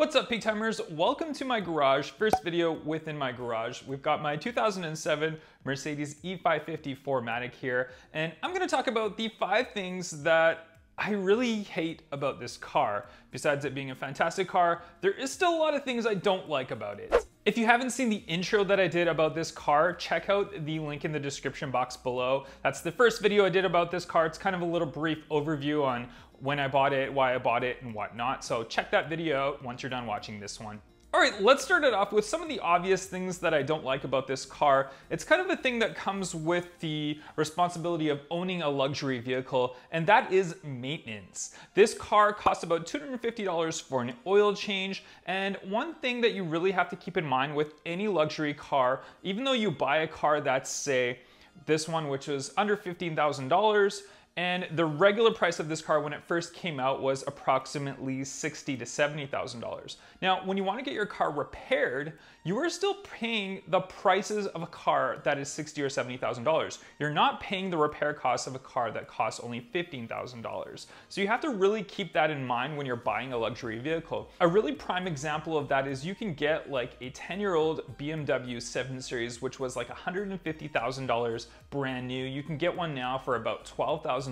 What's up, peak timers? Welcome to my garage. First video within my garage. We've got my 2007 Mercedes E550 4MATIC here, and I'm gonna talk about the 5 things that I really hate about this car. Besides it being a fantastic car, there is still a lot of things I don't like about it. If you haven't seen the intro that I did about this car, check out the link in the description box below. That's the first video I did about this car. It's kind of a little brief overview on when I bought it, why I bought it, and whatnot. So check that video out once you're done watching this one. All right, let's start it off with some of the obvious things that I don't like about this car. It's kind of a thing that comes with the responsibility of owning a luxury vehicle, and that is maintenance. This car costs about $250 for an oil change, and one thing that you really have to keep in mind with any luxury car, even though you buy a car that's, say, this one, which is under $15,000, and the regular price of this car when it first came out was approximately $60,000 to $70,000. Now, when you want to get your car repaired, you are still paying the prices of a car that is $60,000 or $70,000. You're not paying the repair costs of a car that costs only $15,000. So you have to really keep that in mind when you're buying a luxury vehicle. A really prime example of that is you can get like a 10-year-old BMW 7 Series, which was like $150,000 brand new. You can get one now for about $12,000.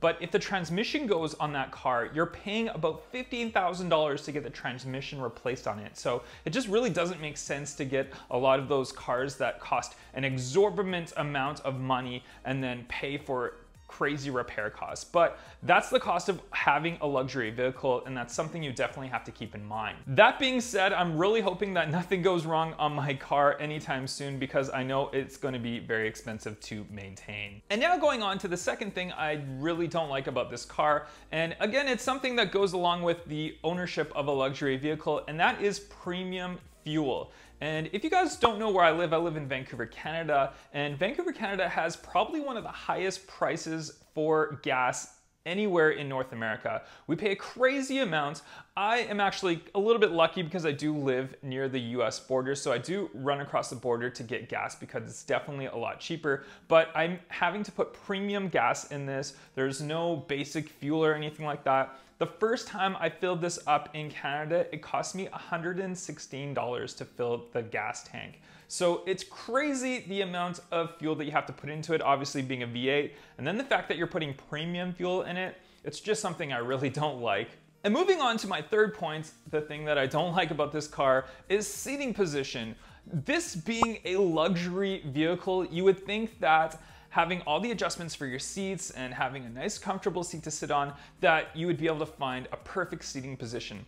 But if the transmission goes on that car, you're paying about $15,000 to get the transmission replaced on it. So it just really doesn't make sense to get a lot of those cars that cost an exorbitant amount of money and then pay for crazy repair costs. But that's the cost of having a luxury vehicle, and that's something you definitely have to keep in mind. That being said, I'm really hoping that nothing goes wrong on my car anytime soon, because I know it's going to be very expensive to maintain. And now going on to the second thing I really don't like about this car, and again, it's something that goes along with the ownership of a luxury vehicle, and that is premium fuel. And if you guys don't know where I live in Vancouver, Canada, and Vancouver, Canada has probably one of the highest prices for gas anywhere in North America. We pay a crazy amount. I am actually a little bit lucky because I do live near the US border, so I do run across the border to get gas because it's definitely a lot cheaper, but I'm having to put premium gas in this. There's no basic fuel or anything like that. The first time I filled this up in Canada, it cost me $116 to fill the gas tank. So it's crazy the amount of fuel that you have to put into it, obviously being a V8, and then the fact that you're putting premium fuel in it, it's just something I really don't like. And moving on to my third point, the thing that I don't like about this car is seating position. This being a luxury vehicle, you would think that having all the adjustments for your seats and having a nice comfortable seat to sit on, that you would be able to find a perfect seating position.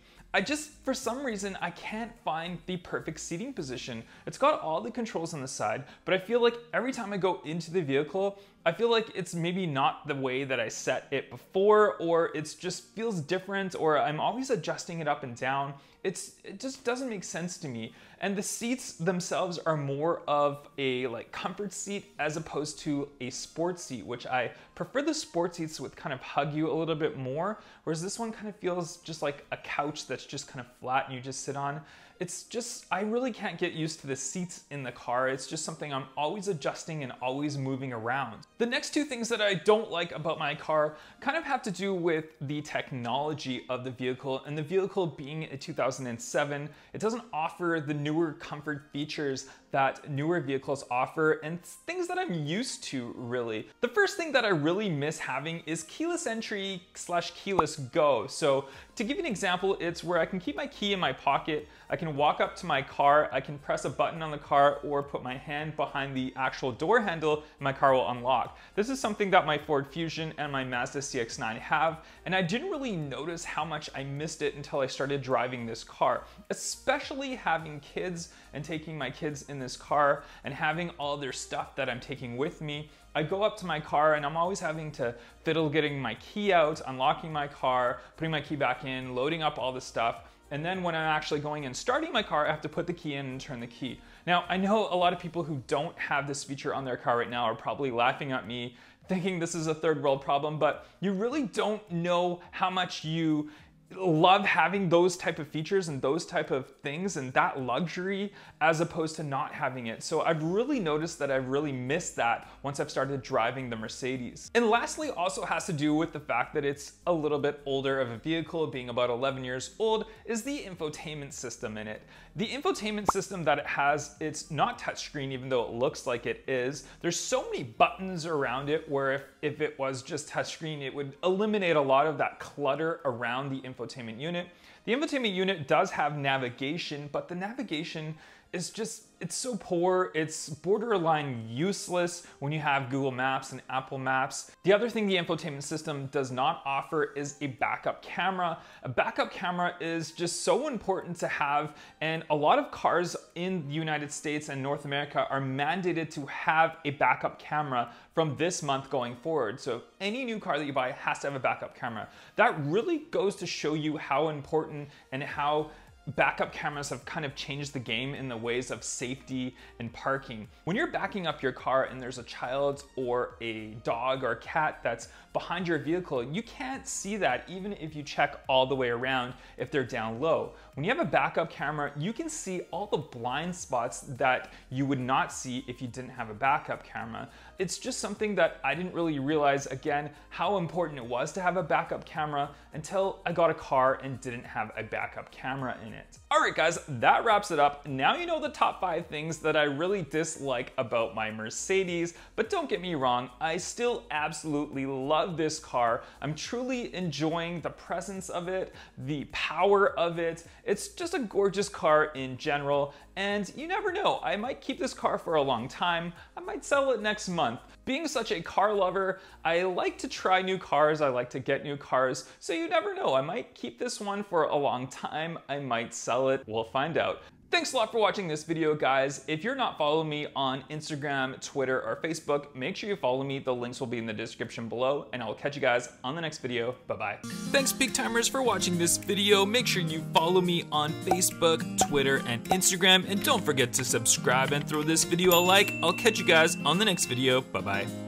For some reason, I can't find the perfect seating position. It's got all the controls on the side, but I feel like every time I go into the vehicle, I feel like it's maybe not the way that I set it before, or it just feels different, or I'm always adjusting it up and down. It just doesn't make sense to me. And the seats themselves are more of a comfort seat as opposed to a sports seat, which I prefer. The sports seats would kind of hug you a little bit more, whereas this one kind of feels just like a couch that's just kind of flat and you just sit on. I really can't get used to the seats in the car. It's just something I'm always adjusting and always moving around. The next two things that I don't like about my car kind of have to do with the technology of the vehicle, and the vehicle being a 2007, it doesn't offer the newer comfort features that newer vehicles offer, and things that I'm used to, really. The first thing that I really miss having is keyless entry / keyless go. So to give you an example, it's where I can keep my key in my pocket, I can walk up to my car, I can press a button on the car or put my hand behind the actual door handle and my car will unlock. This is something that my Ford Fusion and my Mazda CX-9 have, and I didn't really notice how much I missed it until I started driving this car, especially having kids and taking my kids in this car and having all their stuff that I'm taking with me. I go up to my car and I'm always having to fiddle getting my key out, unlocking my car, putting my key back in, loading up all the stuff. And then when I'm actually going and starting my car, I have to put the key in and turn the key. Now, I know a lot of people who don't have this feature on their car right now are probably laughing at me, thinking this is a third world problem, but you really don't know how much you love having those type of features and those type of things and that luxury as opposed to not having it. So I've really noticed that I've really missed that once I've started driving the Mercedes. And lastly, also has to do with the fact that it's a little bit older of a vehicle, being about 11 years old, is the infotainment system in it. The infotainment system that it has, it's not touchscreen, even though it looks like it is. There's so many buttons around it where if it was just touchscreen, it would eliminate a lot of that clutter around the infotainment unit. The infotainment unit does have navigation, but the navigation is just, it's so poor, it's borderline useless when you have Google Maps and Apple Maps. The other thing the infotainment system does not offer is a backup camera. A backup camera is just so important to have, and a lot of cars in the United States and North America are mandated to have a backup camera from this month going forward. So any new car that you buy has to have a backup camera. That really goes to show you how important and how backup cameras have kind of changed the game in the ways of safety and parking. When you're backing up your car and there's a child or a dog or a cat that's behind your vehicle, you can't see that even if you check all the way around if they're down low. When you have a backup camera, you can see all the blind spots that you would not see if you didn't have a backup camera. It's just something that I didn't really realize, again, how important it was to have a backup camera until I got a car and didn't have a backup camera in it. All right, guys, that wraps it up. Now you know the top 5 things that I really dislike about my Mercedes, but don't get me wrong, I still absolutely love this car. I'm truly enjoying the presence of it, the power of it. It's just a gorgeous car in general, and you never know, I might keep this car for a long time. I might sell it next month. Being such a car lover, I like to try new cars, I like to get new cars, so you never know, I might keep this one for a long time, I might sell it, we'll find out. Thanks a lot for watching this video, guys. If you're not following me on Instagram, Twitter, or Facebook, make sure you follow me. The links will be in the description below, and I'll catch you guys on the next video. Bye-bye. Thanks, big timers, for watching this video. Make sure you follow me on Facebook, Twitter, and Instagram, and don't forget to subscribe and throw this video a like. I'll catch you guys on the next video. Bye-bye.